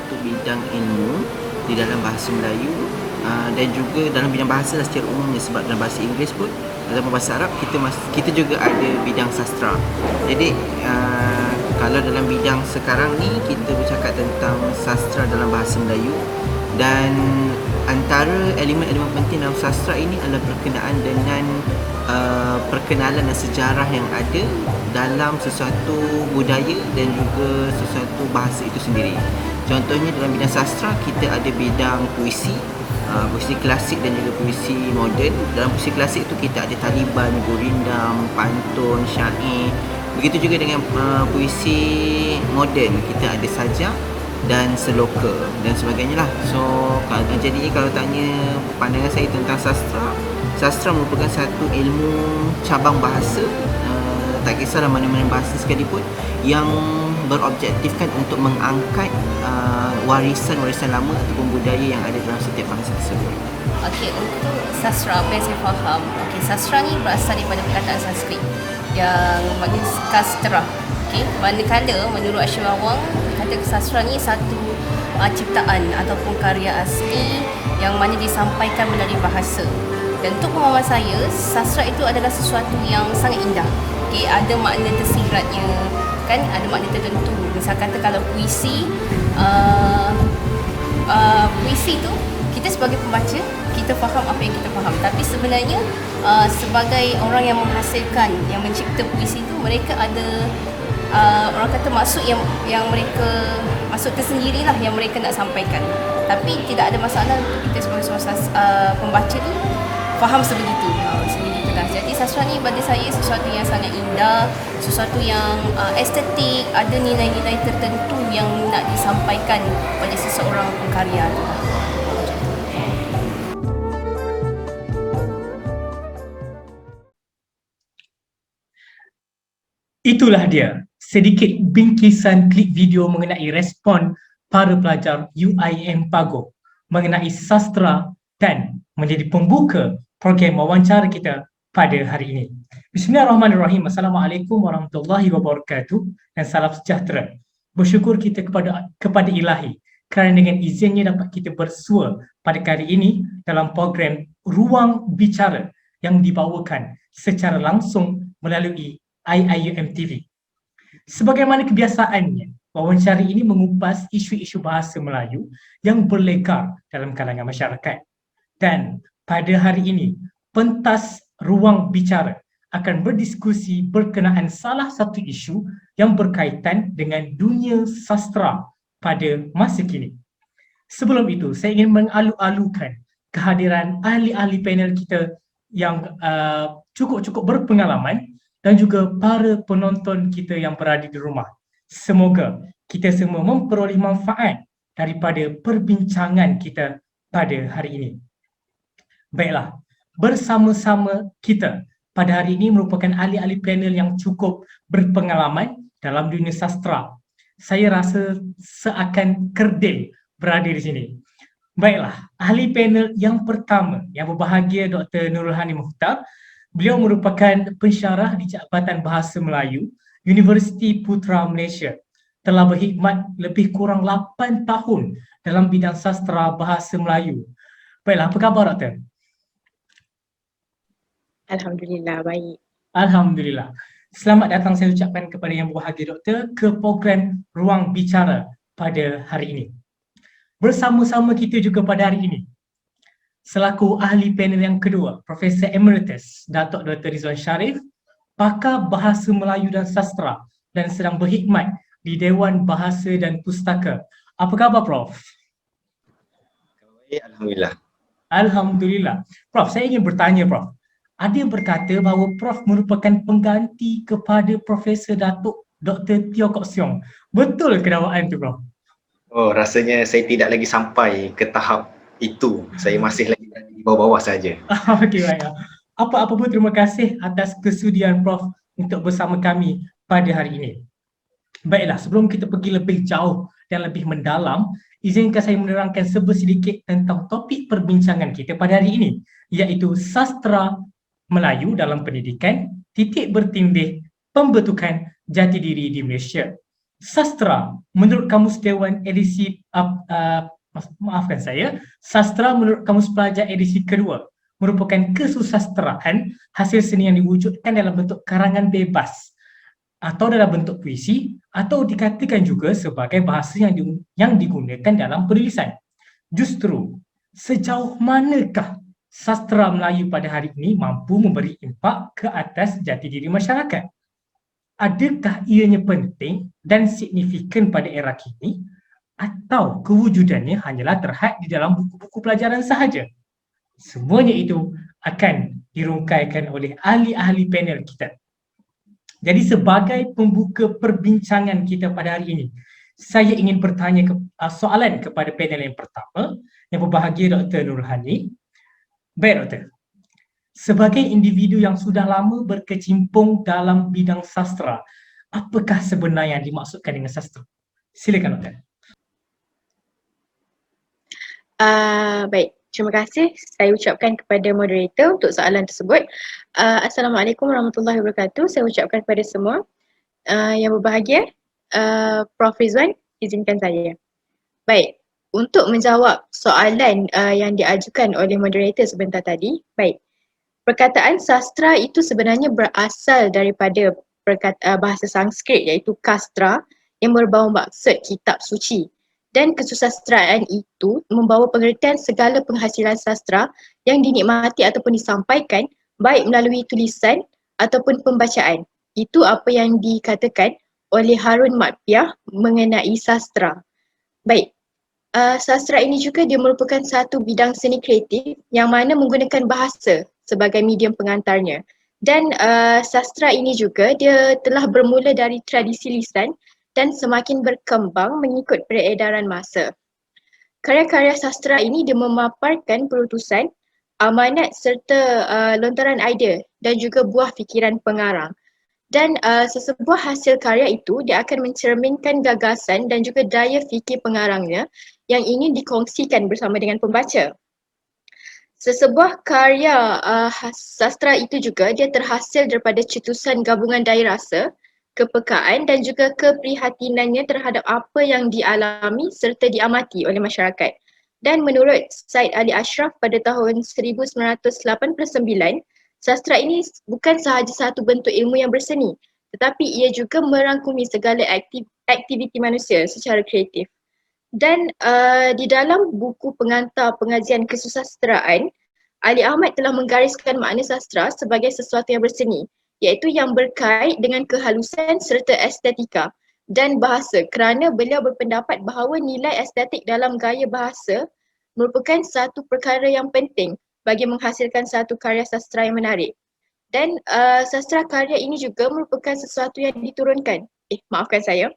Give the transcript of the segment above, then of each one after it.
satu bidang ilmu di dalam bahasa Melayu, dan juga dalam bidang bahasa secara umumnya, sebab dalam bahasa Inggeris pun dalam bahasa Arab kita juga ada bidang sastra. Jadi kalau dalam bidang sekarang ni kita bercakap tentang sastra dalam bahasa Melayu, dan antara elemen-elemen penting dalam sastra ini adalah berkenaan dengan perkenalan dan sejarah yang ada dalam sesuatu budaya dan juga sesuatu bahasa itu sendiri. Contohnya dalam bidang sastra kita ada bidang puisi, puisi klasik dan juga puisi moden. Dalam puisi klasik itu kita ada taliban, gurindam, pantun, syair. Begitu juga dengan puisi moden, kita ada sajak dan seloka dan sebagainya lah. So jadi kalau tanya pandangan saya tentang sastra, sastra merupakan satu ilmu cabang bahasa, tak kisahlah mana-mana bahasa sekalipun, yang berobjektifkan untuk mengangkat warisan-warisan lama ataupun budaya yang ada dalam setiap bangsa tersebut. Okey, untuk sastra apa yang saya faham, sastra ni berasal daripada perkataan Sanskrit yang maknanya kastra. Manakala menurut Ashwin Awang, kata sastra ni satu ciptaan ataupun karya asli yang mana disampaikan melalui bahasa. Dan untuk pemahaman saya, sastra itu adalah sesuatu yang sangat indah. Ada makna tersiratnya, kan, ada makna tertentu. Misal kata kalau puisi, puisi tu kita sebagai pembaca, kita faham apa yang kita faham. Tapi sebenarnya sebagai orang yang menghasilkan, yang mencipta puisi tu, mereka ada orang kata maksud yang mereka, maksud tersendirilah yang mereka nak sampaikan. Tapi tidak ada masalah untuk kita sebagai seorang pembaca tu faham sebegitu. Sebegitulah. Jadi sastra ni bagi saya sesuatu yang sangat indah, sesuatu yang estetik, ada nilai-nilai tertentu yang nak disampaikan oleh seseorang pengkarya tu. Itulah dia sedikit bingkisan klip video mengenai respon para pelajar UIM Pagoh mengenai sastra dan menjadi pembuka program wawancara kita pada hari ini. Bismillahirrahmanirrahim. Assalamualaikum warahmatullahi wabarakatuh dan salam sejahtera. Bersyukur kita kepada Ilahi kerana dengan izinnya dapat kita bersua pada kali ini dalam program Ruang Bicara yang dibawakan secara langsung melalui IIUM TV. Sebagaimana kebiasaannya, wawancara ini mengupas isu-isu bahasa Melayu yang berlegar dalam kalangan masyarakat. Dan pada hari ini, pentas Ruang Bicara akan berdiskusi berkenaan salah satu isu yang berkaitan dengan dunia sastra pada masa kini. Sebelum itu, saya ingin mengalu-alukan kehadiran ahli-ahli panel kita yang cukup-cukup berpengalaman dan juga para penonton kita yang berada di rumah. Semoga kita semua memperoleh manfaat daripada perbincangan kita pada hari ini. Baiklah, bersama-sama kita pada hari ini merupakan ahli-ahli panel yang cukup berpengalaman dalam dunia sastra. Saya rasa seakan kerdil berada di sini. Baiklah, ahli panel yang pertama yang berbahagia Dr. Nurul Hani Mukhtar. Beliau merupakan pensyarah di Jabatan Bahasa Melayu Universiti Putra Malaysia. Telah berkhidmat lebih kurang 8 tahun dalam bidang sastra bahasa Melayu. Baiklah, apa khabar Doktor? Alhamdulillah, baik. Alhamdulillah. Selamat datang saya ucapkan kepada yang berbahagia Doktor ke program Ruang Bicara pada hari ini. Bersama-sama kita juga pada hari ini, selaku ahli panel yang kedua, Profesor Emeritus Datuk Dr. Rizwan Sharif, pakar bahasa Melayu dan sastra dan sedang berkhidmat di Dewan Bahasa dan Pustaka. Apa khabar Prof? Alhamdulillah. Alhamdulillah. Prof, saya ingin bertanya Prof. Ada yang berkata bahawa Prof merupakan pengganti kepada Profesor Datuk Dr. Teo Kok Siong. Betul ke dakwaan itu Prof? Oh, rasanya saya tidak lagi sampai ke tahap itu. Saya masih lagi di bawah-bawah saja. Okey, baik. Apa-apa pun terima kasih atas kesudian Prof untuk bersama kami pada hari ini. Baiklah, sebelum kita pergi lebih jauh dan lebih mendalam, izinkan saya menerangkan sedikit tentang topik perbincangan kita pada hari ini, iaitu sastra Melayu dalam pendidikan, titik bertindih, pembentukan jati diri di Malaysia. Sastra menurut Kamus Dewan edisi maafkan saya, sastra menurut Kamus Pelajar edisi kedua merupakan kesusastraan hasil seni yang diwujudkan dalam bentuk karangan bebas atau dalam bentuk puisi atau dikatakan juga sebagai bahasa yang digunakan dalam penulisan. Justru, sejauh manakah sastra Melayu pada hari ini mampu memberi impak ke atas jati diri masyarakat? Adakah ianya penting dan signifikan pada era kini atau kewujudannya hanyalah terhad di dalam buku-buku pelajaran sahaja? Semuanya itu akan dirungkaikan oleh ahli-ahli panel kita. Jadi sebagai pembuka perbincangan kita pada hari ini, saya ingin bertanya soalan kepada panel yang pertama, yang berbahagia Dr. Nurhani. Baik Doktor, sebagai individu yang sudah lama berkecimpung dalam bidang sastra, apakah sebenarnya yang dimaksudkan dengan sastra? Silakan Doktor. Baik, terima kasih saya ucapkan kepada moderator untuk soalan tersebut. Assalamualaikum warahmatullahi wabarakatuh. Saya ucapkan kepada semua yang berbahagia. Prof. Rizwan, izinkan saya. Baik, untuk menjawab soalan yang diajukan oleh moderator sebentar tadi, baik. Perkataan sastra itu sebenarnya berasal daripada bahasa Sanskrit iaitu kastra yang berbau maksud kitab suci. Dan kesusastraan itu membawa pengertian segala penghasilan sastra yang dinikmati ataupun disampaikan baik melalui tulisan ataupun pembacaan. Itu apa yang dikatakan oleh Harun Matpiah mengenai sastra. Baik, sastra ini juga dia merupakan satu bidang seni kreatif yang mana menggunakan bahasa sebagai medium pengantarnya. Dan sastra ini juga dia telah bermula dari tradisi lisan dan semakin berkembang mengikut peredaran masa. Karya-karya sastra ini dia memaparkan perutusan, amanat serta lontaran idea dan juga buah fikiran pengarang. Dan sesebuah hasil karya itu dia akan mencerminkan gagasan dan juga daya fikir pengarangnya yang ingin dikongsikan bersama dengan pembaca. Sesebuah karya sastra itu juga dia terhasil daripada cetusan gabungan daya rasa, kepekaan dan juga keprihatinannya terhadap apa yang dialami serta diamati oleh masyarakat. Dan menurut Said Ali Ashraf pada tahun 1989, sastra ini bukan sahaja satu bentuk ilmu yang berseni, tetapi ia juga merangkumi segala aktiviti manusia secara kreatif. Dan di dalam buku pengantar pengajian kesusastraan, Ali Ahmad telah menggariskan makna sastra sebagai sesuatu yang berseni, iaitu yang berkait dengan kehalusan serta estetika dan bahasa, kerana beliau berpendapat bahawa nilai estetik dalam gaya bahasa merupakan satu perkara yang penting bagi menghasilkan satu karya sastra yang menarik. Dan sastra karya ini juga merupakan sesuatu yang diturunkan. Maafkan saya.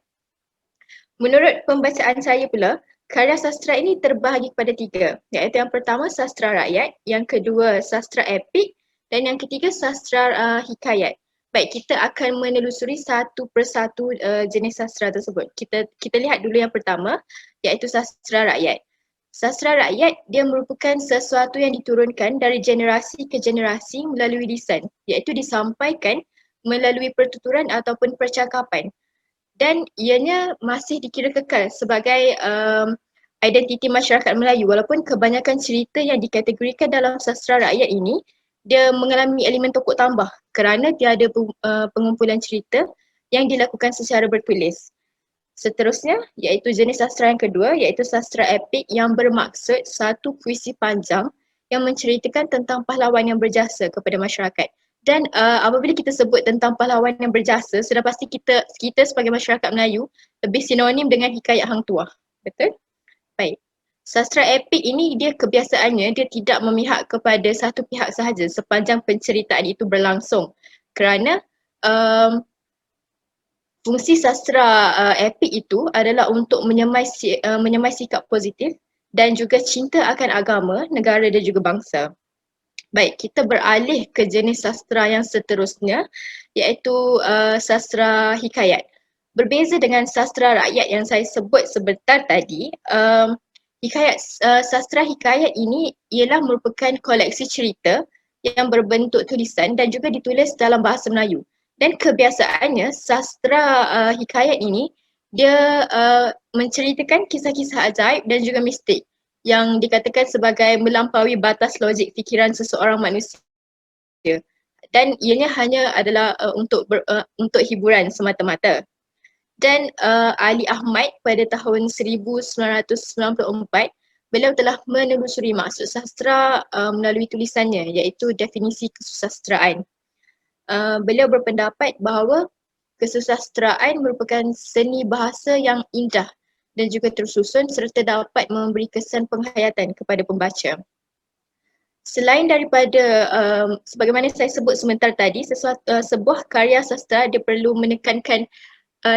Menurut pembacaan saya pula, karya sastra ini terbahagi kepada tiga, iaitu yang pertama sastra rakyat, yang kedua sastra epik dan yang ketiga sastra hikayat. Baik, kita akan menelusuri satu persatu jenis sastra tersebut. Kita lihat dulu yang pertama, iaitu sastra rakyat. Sastra rakyat dia merupakan sesuatu yang diturunkan dari generasi ke generasi melalui lisan, iaitu disampaikan melalui pertuturan ataupun percakapan. Dan ianya masih dikira kekal sebagai identiti masyarakat Melayu, walaupun kebanyakan cerita yang dikategorikan dalam sastra rakyat ini dia mengalami elemen tokoh tambah kerana tiada pengumpulan cerita yang dilakukan secara bertulis. Seterusnya iaitu jenis sastra yang kedua, iaitu sastra epik yang bermaksud satu puisi panjang yang menceritakan tentang pahlawan yang berjasa kepada masyarakat. Dan apabila kita sebut tentang pahlawan yang berjasa, sudah pasti kita sebagai masyarakat Melayu lebih sinonim dengan hikayat hang tuah. Betul? Baik. Sastra epik ini dia kebiasaannya dia tidak memihak kepada satu pihak sahaja sepanjang penceritaan itu berlangsung. Kerana fungsi sastra epik itu adalah untuk menyemai sikap positif dan juga cinta akan agama, negara dan juga bangsa. Baik, kita beralih ke jenis sastra yang seterusnya, iaitu sastra hikayat. Berbeza dengan sastra rakyat yang saya sebut sebentar tadi, sastra hikayat ini ialah merupakan koleksi cerita yang berbentuk tulisan dan juga ditulis dalam bahasa Melayu. Dan kebiasaannya sastra hikayat ini Dia menceritakan kisah-kisah ajaib dan juga mistik yang dikatakan sebagai melampaui batas logik fikiran seseorang manusia, dan ianya hanya adalah untuk hiburan semata-mata. Dan Ali Ahmad pada tahun 1994, beliau telah menelusuri maksud sastra melalui tulisannya, iaitu definisi kesusastraan. Beliau berpendapat bahawa kesusastraan merupakan seni bahasa yang indah dan juga tersusun serta dapat memberi kesan penghayatan kepada pembaca. Selain daripada sebagaimana saya sebut sebentar tadi, sebuah karya sastra dia perlu menekankan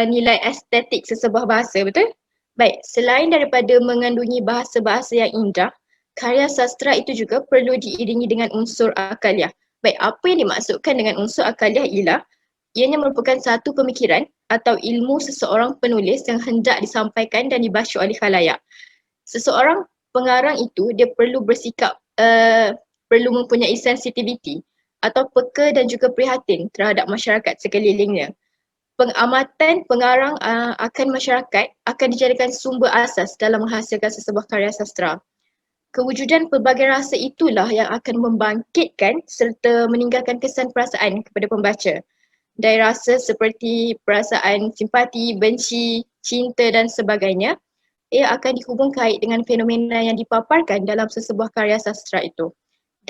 nilai estetik sesebuah bahasa, betul? Baik, selain daripada mengandungi bahasa-bahasa yang indah, karya sastra itu juga perlu diiringi dengan unsur akaliah. Baik, apa yang dimaksudkan dengan unsur akaliah ialah ianya merupakan satu pemikiran atau ilmu seseorang penulis yang hendak disampaikan dan dibaca oleh khalayak. Seseorang pengarang itu dia perlu bersikap, perlu mempunyai sensitiviti atau peka dan juga prihatin terhadap masyarakat sekelilingnya. Pengamatan pengarang akan masyarakat akan dijadikan sumber asas dalam menghasilkan sesebuah karya sastra. Kewujudan pelbagai rasa itulah yang akan membangkitkan serta meninggalkan kesan perasaan kepada pembaca. Dari rasa seperti perasaan simpati, benci, cinta dan sebagainya, ia akan dihubung kait dengan fenomena yang dipaparkan dalam sesebuah karya sastra itu.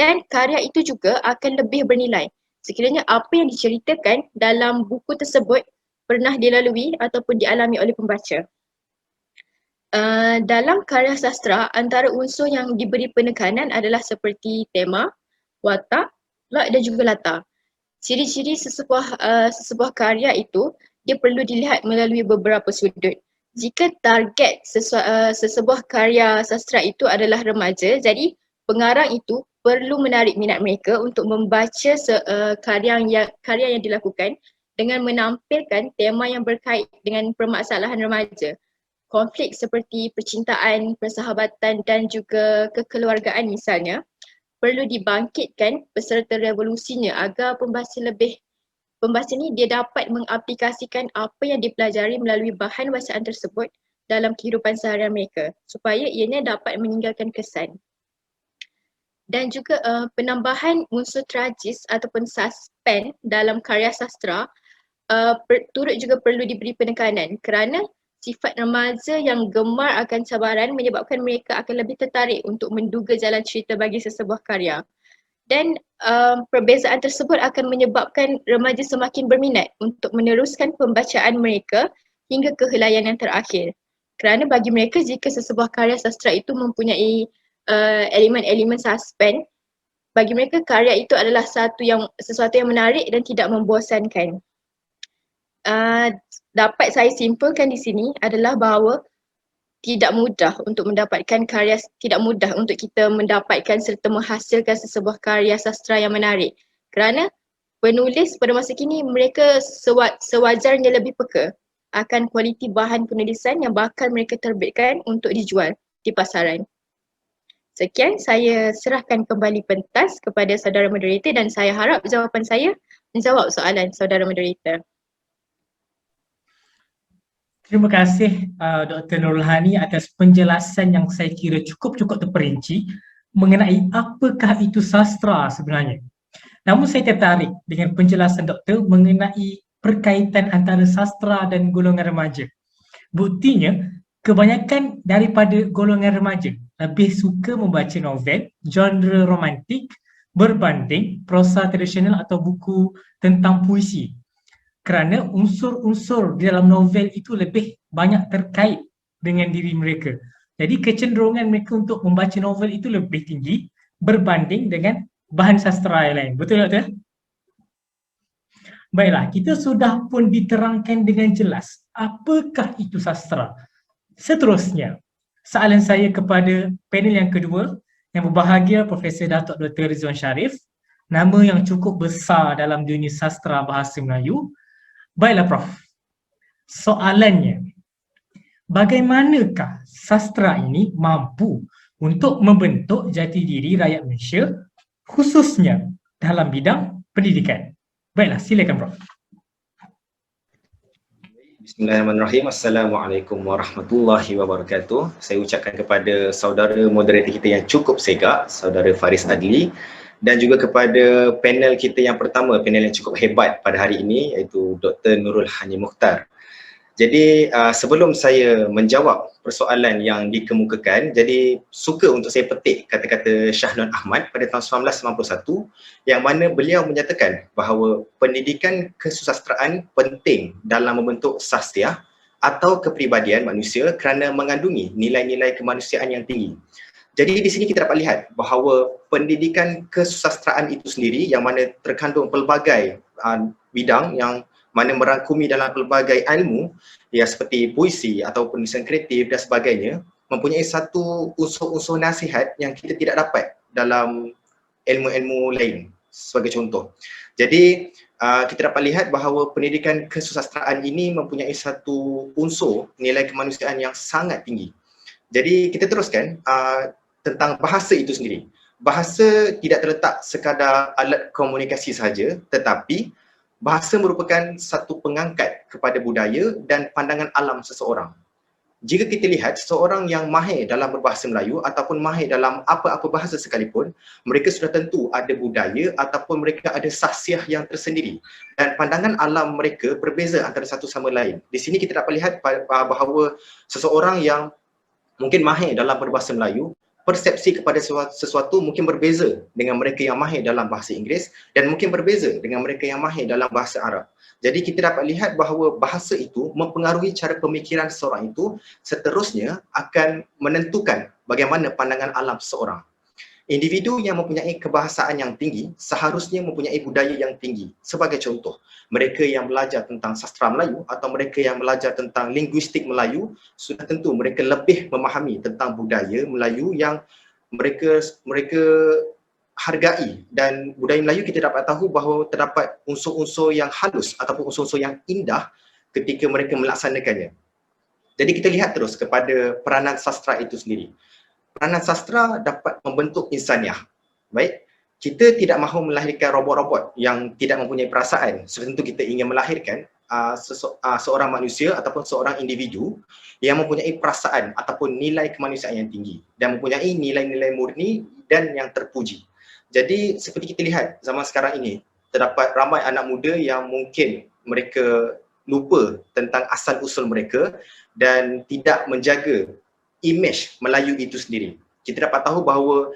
Dan karya itu juga akan lebih bernilai sekiranya apa yang diceritakan dalam buku tersebut pernah dilalui ataupun dialami oleh pembaca. Dalam karya sastra, antara unsur yang diberi penekanan adalah seperti tema, watak, plot dan juga latar. Ciri-ciri sesebuah karya itu dia perlu dilihat melalui beberapa sudut. Jika target sesebuah karya sastra itu adalah remaja, jadi pengarang itu perlu menarik minat mereka untuk membaca karya yang dilakukan dengan menampilkan tema yang berkait dengan permasalahan remaja. Konflik seperti percintaan, persahabatan dan juga kekeluargaan misalnya perlu dibangkitkan peserta revolusinya agar pembaca ni dia dapat mengaplikasikan apa yang dipelajari melalui bahan bacaan tersebut dalam kehidupan seharian mereka supaya ianya dapat meninggalkan kesan. Dan juga penambahan unsur tragis ataupun suspense dalam karya sastra turut juga perlu diberi penekanan kerana sifat remaja yang gemar akan cabaran menyebabkan mereka akan lebih tertarik untuk menduga jalan cerita bagi sesebuah karya. Dan perbezaan tersebut akan menyebabkan remaja semakin berminat untuk meneruskan pembacaan mereka hingga ke helaian yang terakhir. Kerana bagi mereka jika sesebuah karya sastra itu mempunyai elemen-elemen suspense, bagi mereka karya itu adalah sesuatu yang menarik dan tidak membosankan. Dapat saya simpulkan di sini adalah bahawa tidak mudah untuk kita mendapatkan serta menghasilkan sesebuah karya sastra yang menarik kerana penulis pada masa kini mereka sewajarnya lebih peka akan kualiti bahan penulisan yang bakal mereka terbitkan untuk dijual di pasaran. Sekian, saya serahkan kembali pentas kepada saudara moderator dan saya harap jawapan saya menjawab soalan saudara moderator. Terima kasih Dr. Nurul Hani atas penjelasan yang saya kira cukup terperinci mengenai apakah itu sastra sebenarnya. Namun saya tertarik dengan penjelasan doktor mengenai perkaitan antara sastra dan golongan remaja. Buktinya, kebanyakan daripada golongan remaja lebih suka membaca novel, genre romantik berbanding prosa tradisional atau buku tentang puisi. Kerana unsur-unsur di dalam novel itu lebih banyak terkait dengan diri mereka. Jadi kecenderungan mereka untuk membaca novel itu lebih tinggi berbanding dengan bahan sastra yang lain. Betul tak? Baiklah, kita sudah pun diterangkan dengan jelas apakah itu sastra. Seterusnya, soalan saya kepada panel yang kedua yang berbahagia Profesor Datuk Dr. Rizwan Sharif, nama yang cukup besar dalam dunia sastra bahasa Melayu. Baiklah Prof, soalannya, bagaimanakah sastra ini mampu untuk membentuk jati diri rakyat Malaysia khususnya dalam bidang pendidikan? Baiklah, silakan Prof. Bismillahirrahmanirrahim. Assalamualaikum warahmatullahi wabarakatuh. Saya ucapkan kepada saudara moderator kita yang cukup segak, saudara Faris Adli, dan juga kepada panel kita yang pertama, panel yang cukup hebat pada hari ini, iaitu Dr. Nurul Hani Mukhtar. Jadi sebelum saya menjawab persoalan yang dikemukakan, jadi suka untuk saya petik kata-kata Syahnun Ahmad pada tahun 1991 yang mana beliau menyatakan bahawa pendidikan kesusasteraan penting dalam membentuk sahsiah atau kepribadian manusia kerana mengandungi nilai-nilai kemanusiaan yang tinggi. Jadi di sini kita dapat lihat bahawa pendidikan kesusasteraan itu sendiri yang mana terkandung pelbagai bidang yang mana merangkumi dalam pelbagai ilmu ya seperti puisi atau penulisan kreatif dan sebagainya, mempunyai satu unsur-unsur nasihat yang kita tidak dapat dalam ilmu-ilmu lain sebagai contoh. Jadi kita dapat lihat bahawa pendidikan kesusasteraan ini mempunyai satu unsur nilai kemanusiaan yang sangat tinggi. Jadi kita teruskan tentang bahasa itu sendiri. Bahasa tidak terletak sekadar alat komunikasi sahaja, tetapi bahasa merupakan satu pengangkat kepada budaya dan pandangan alam seseorang. Jika kita lihat seseorang yang mahir dalam berbahasa Melayu ataupun mahir dalam apa-apa bahasa sekalipun, mereka sudah tentu ada budaya ataupun mereka ada sahsiah yang tersendiri dan pandangan alam mereka berbeza antara satu sama lain. Di sini kita dapat lihat bahawa seseorang yang mungkin mahir dalam berbahasa Melayu, persepsi kepada sesuatu mungkin berbeza dengan mereka yang mahir dalam bahasa Inggeris dan mungkin berbeza dengan mereka yang mahir dalam bahasa Arab. Jadi kita dapat lihat bahawa bahasa itu mempengaruhi cara pemikiran seseorang itu, seterusnya akan menentukan bagaimana pandangan alam seseorang. Individu yang mempunyai kebahasaan yang tinggi seharusnya mempunyai budaya yang tinggi. Sebagai contoh, mereka yang belajar tentang sastra Melayu atau mereka yang belajar tentang linguistik Melayu, sudah tentu mereka lebih memahami tentang budaya Melayu yang mereka hargai, dan budaya Melayu kita dapat tahu bahawa terdapat unsur-unsur yang halus ataupun unsur-unsur yang indah ketika mereka melaksanakannya. Jadi kita lihat terus kepada peranan sastra itu sendiri. Peranan sastra dapat membentuk insaniah. Baik, kita tidak mahu melahirkan robot-robot yang tidak mempunyai perasaan. Sudah tentu kita ingin melahirkan seorang manusia ataupun seorang individu yang mempunyai perasaan ataupun nilai kemanusiaan yang tinggi dan mempunyai nilai-nilai murni dan yang terpuji. Jadi seperti kita lihat zaman sekarang ini, terdapat ramai anak muda yang mungkin mereka lupa tentang asal-usul mereka dan tidak menjaga imej Melayu itu sendiri. Kita dapat tahu bahawa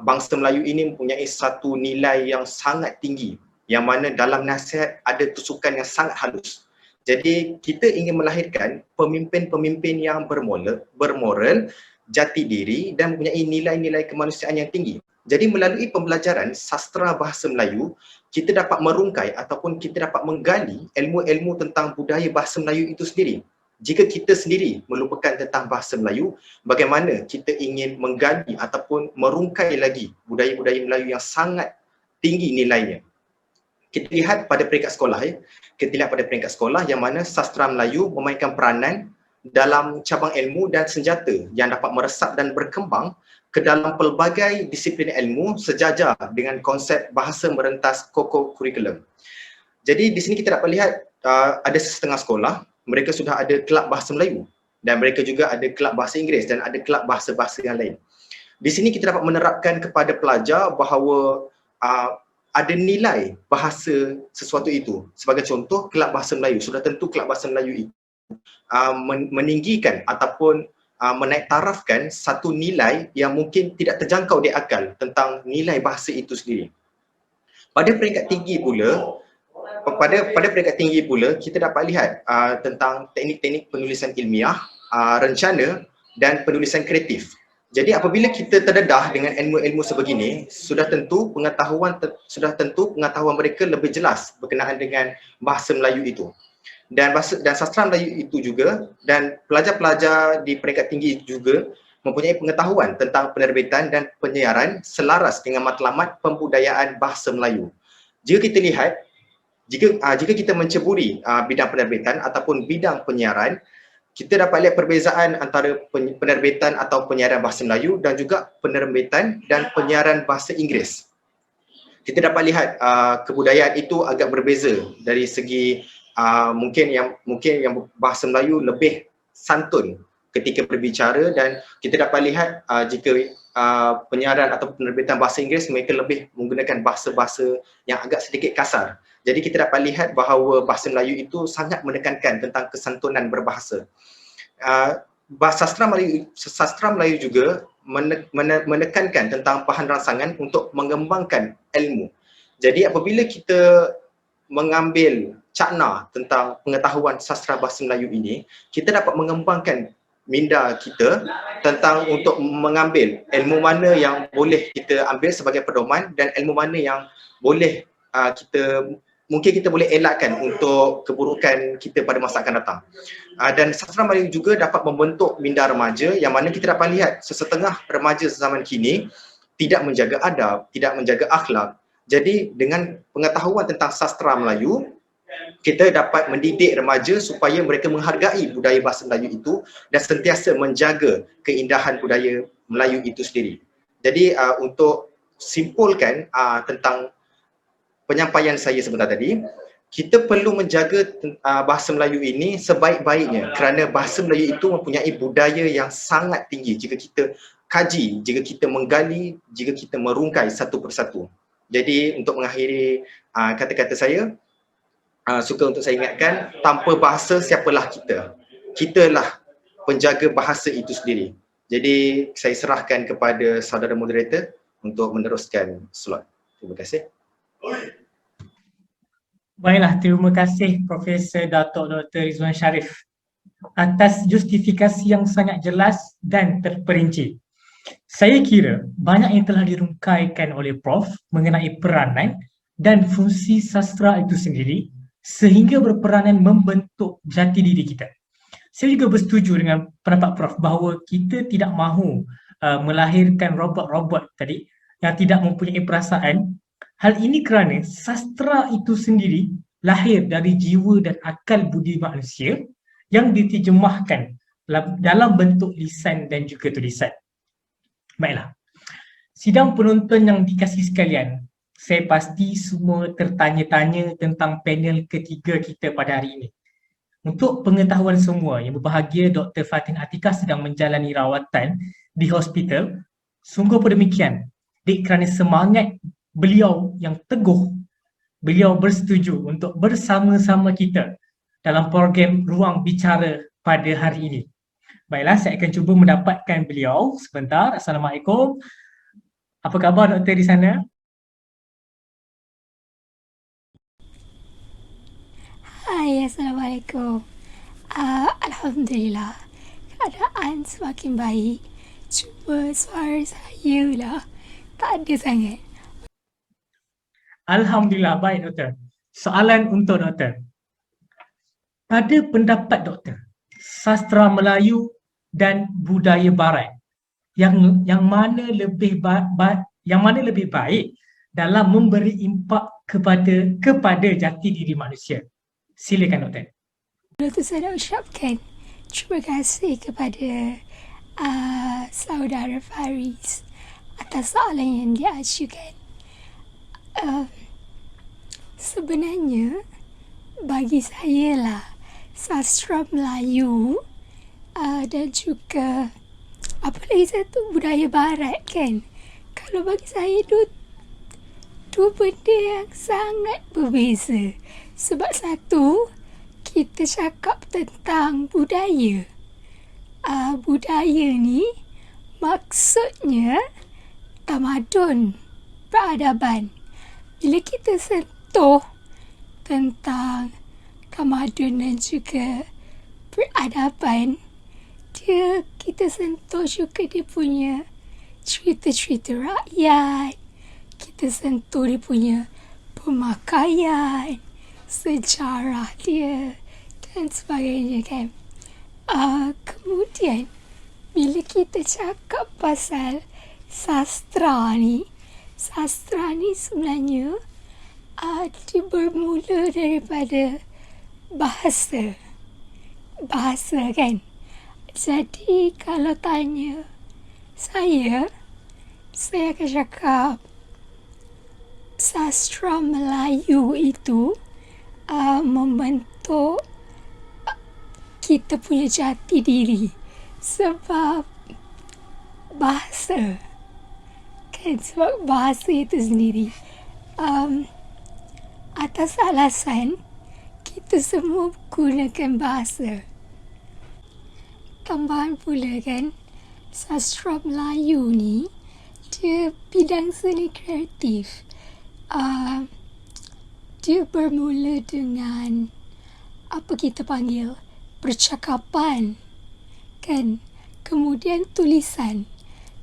bangsa Melayu ini mempunyai satu nilai yang sangat tinggi yang mana dalam nasihat ada tusukan yang sangat halus. Jadi kita ingin melahirkan pemimpin-pemimpin yang bermoral, jati diri dan mempunyai nilai-nilai kemanusiaan yang tinggi. Jadi melalui pembelajaran sastra bahasa Melayu, kita dapat merungkai ataupun kita dapat menggali ilmu-ilmu tentang budaya bahasa Melayu itu sendiri. Jika kita sendiri melupakan tentang bahasa Melayu, bagaimana kita ingin menggali ataupun merungkai lagi budaya-budaya Melayu yang sangat tinggi nilainya. Kita lihat pada peringkat sekolah yang mana sastra Melayu memainkan peranan dalam cabang ilmu dan senjata yang dapat meresap dan berkembang ke dalam pelbagai disiplin ilmu sejajar dengan konsep bahasa merentas pokok kurikulum. Jadi di sini kita dapat lihat ada setengah sekolah mereka sudah ada kelab bahasa Melayu dan mereka juga ada kelab bahasa Inggeris dan ada kelab bahasa-bahasa yang lain. Di sini kita dapat menerapkan kepada pelajar bahawa ada nilai bahasa sesuatu itu. Sebagai contoh, kelab bahasa Melayu, sudah tentu kelab bahasa Melayu itu meninggikan ataupun menaik tarafkan satu nilai yang mungkin tidak terjangkau di akal tentang nilai bahasa itu sendiri. Pada peringkat tinggi pula, kita dapat lihat tentang teknik-teknik penulisan ilmiah, rencana dan penulisan kreatif. Jadi apabila kita terdedah dengan ilmu-ilmu sebegini, sudah tentu pengetahuan mereka lebih jelas berkenaan dengan bahasa Melayu itu. Dan sastra Melayu itu juga, dan pelajar-pelajar di peringkat tinggi juga mempunyai pengetahuan tentang penerbitan dan penyiaran selaras dengan matlamat pembudayaan bahasa Melayu. Jika kita lihat, jika kita menceburi bidang penerbitan ataupun bidang penyiaran, kita dapat lihat perbezaan antara penerbitan atau penyiaran bahasa Melayu dan juga penerbitan dan penyiaran bahasa Inggeris. Kita dapat lihat kebudayaan itu agak berbeza dari segi mungkin yang bahasa Melayu lebih santun ketika berbicara, dan kita dapat lihat jika penyiaran atau penerbitan bahasa Inggeris, mereka lebih menggunakan bahasa-bahasa yang agak sedikit kasar. Jadi kita dapat lihat bahawa bahasa Melayu itu sangat menekankan tentang kesantunan berbahasa. Sastra Melayu juga menekankan tentang bahan rangsangan untuk mengembangkan ilmu. Jadi apabila kita mengambil cakna tentang pengetahuan sastra bahasa Melayu ini, kita dapat mengembangkan minda kita tentang untuk mengambil ilmu mana yang boleh kita ambil sebagai pedoman dan ilmu mana yang boleh mungkin kita boleh elakkan untuk keburukan kita pada masa akan datang. Dan sastra Melayu juga dapat membentuk minda remaja, yang mana kita dapat lihat sesetengah remaja zaman kini tidak menjaga adab, tidak menjaga akhlak. Jadi dengan pengetahuan tentang sastra Melayu, kita dapat mendidik remaja supaya mereka menghargai budaya bahasa Melayu itu dan sentiasa menjaga keindahan budaya Melayu itu sendiri. Jadi untuk simpulkan tentang penyampaian saya sebentar tadi, kita perlu menjaga bahasa Melayu ini sebaik-baiknya, kerana bahasa Melayu itu mempunyai budaya yang sangat tinggi jika kita kaji, jika kita menggali, jika kita merungkai satu persatu. Jadi untuk mengakhiri kata-kata saya, suka untuk saya ingatkan, tanpa bahasa siapalah kita? Kitalah penjaga bahasa itu sendiri. Jadi saya serahkan kepada saudara moderator untuk meneruskan slot. Terima kasih. Baiklah, terima kasih Profesor Datuk Dr. Rizwan Sharif atas justifikasi yang sangat jelas dan terperinci. Saya kira banyak yang telah dirungkaikan oleh Prof mengenai peranan dan fungsi sastra itu sendiri sehingga berperanan membentuk jati diri kita. Saya juga bersetuju dengan pendapat Prof bahawa kita tidak mahu melahirkan robot-robot tadi yang tidak mempunyai perasaan. Hal ini kerana sastra itu sendiri lahir dari jiwa dan akal budi manusia yang diterjemahkan dalam bentuk lisan dan juga tulisan. Baiklah, sidang penonton yang dikasihi sekalian, saya pasti semua tertanya-tanya tentang panel ketiga kita pada hari ini. Untuk pengetahuan semua yang berbahagia, Dr. Fatin Atiqah sedang menjalani rawatan di hospital. Sungguh pun demikian, kerana semangat beliau yang teguh, beliau bersetuju untuk bersama-sama kita dalam program Ruang Bicara pada hari ini. Baiklah, saya akan cuba mendapatkan beliau sebentar. Assalamualaikum. Apa khabar doktor di sana? Hai, Assalamualaikum. Alhamdulillah, keadaan semakin baik. Cuma suara saya lah tak ada sangat. Alhamdulillah, baik doktor. Soalan untuk doktor. Pada pendapat doktor, sastra Melayu dan budaya barat, yang mana lebih baik dalam memberi impak kepada jati diri manusia? Silakan doktor. Lalu saya nak ucapkan terima kasih kepada saudara Faris atas soalan yang dia ajukan. Sebenarnya bagi saya lah sastra Melayu dan juga apa lagi satu budaya barat kan. Kalau bagi saya dua benda yang sangat berbeza. Sebab satu, kita cakap tentang budaya. Budaya ni maksudnya tamadun, peradaban. Bila kita sentuh tentang tamadun dan juga peradaban, kita sentuh juga dia punya cerita-cerita rakyat, kita sentuh dia punya pemakaian, sejarah dia dan sebagainya kan. Kemudian bila kita cakap pasal sastra ni sebenarnya dia bermula daripada bahasa kan. Jadi kalau tanya saya akan cakap sastra Melayu itu membentuk kita punya jati diri. Sebab bahasa, kan, sebab bahasa itu sendiri. Atas alasan kita semua gunakan bahasa. Tambahan pula kan, sastra Melayu ni dia bidang seni kreatif. Dia bermula dengan apa kita panggil percakapan, kan? Kemudian tulisan.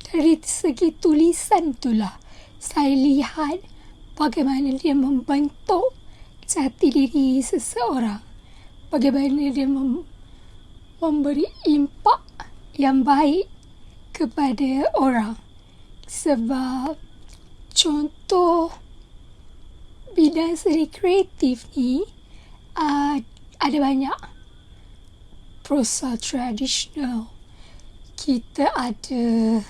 Dari segi tulisan itulah saya lihat bagaimana dia membentuk jati diri seseorang, bagaimana dia memberi impak yang baik kepada orang. Sebab contoh bidang seni kreatif ni ada banyak. Prosa tradisional, kita ada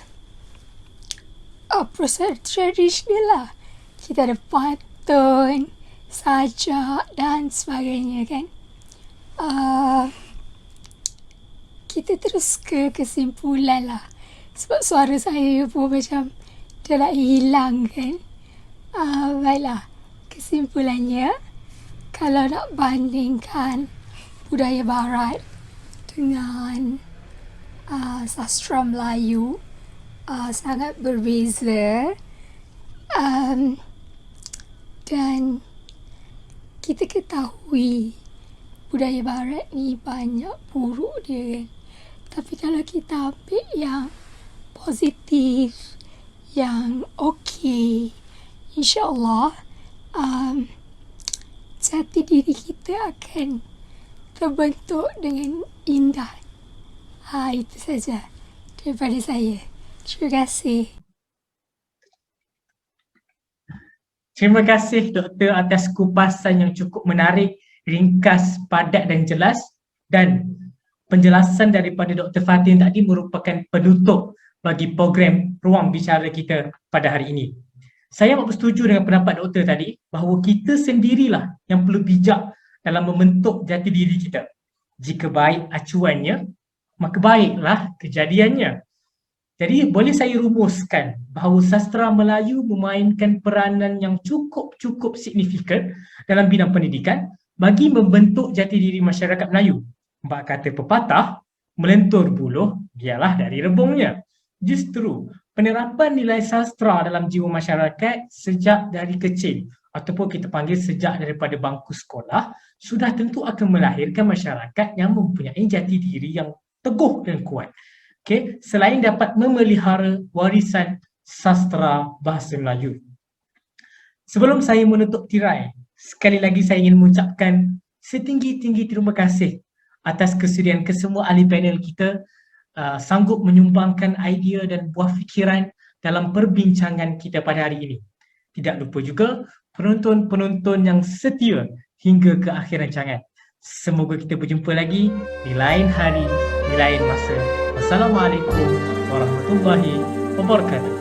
prosa tradisional lah. Kita ada pantun, sajak dan sebagainya kan. Kita terus ke kesimpulan lah. Sebab suara saya pun macam dah nak hilang kan. Baiklah, kesimpulannya, kalau nak bandingkan budaya barat dengan sastra Melayu, sangat berbeza. Dan kita ketahui budaya barat ni banyak buruk dia kan. Tapi kalau kita ambil yang positif, yang okey, insyaAllah jati diri kita akan terbentuk dengan indah. Itu saja daripada saya. Terima kasih. Terima kasih Doktor atas kupasan yang cukup menarik, ringkas, padat dan jelas, dan penjelasan daripada Dr. Fatin tadi merupakan penutup bagi program Ruang Bicara kita pada hari ini. Saya amat bersetuju dengan pendapat doktor tadi bahawa kita sendirilah yang perlu bijak dalam membentuk jati diri kita. Jika baik acuannya, maka baiklah kejadiannya. Jadi boleh saya rumuskan bahawa sastra Melayu memainkan peranan yang cukup signifikan dalam bidang pendidikan bagi membentuk jati diri masyarakat Melayu. Bak kata pepatah, melentur buluh biarlah dari rebungnya. Justru penerapan nilai sastra dalam jiwa masyarakat sejak dari kecil ataupun kita panggil sejak daripada bangku sekolah sudah tentu akan melahirkan masyarakat yang mempunyai jati diri yang teguh dan kuat. Okay. Selain dapat memelihara warisan sastra bahasa Melayu. Sebelum saya menutup tirai, sekali lagi saya ingin mengucapkan setinggi-tinggi terima kasih atas kesudian kesemua ahli panel kita sanggup menyumbangkan idea dan buah fikiran dalam perbincangan kita pada hari ini. Tidak lupa juga penonton-penonton yang setia hingga ke akhir rancangan. Semoga kita berjumpa lagi di lain hari, di lain masa. Wassalamualaikum warahmatullahi wabarakatuh.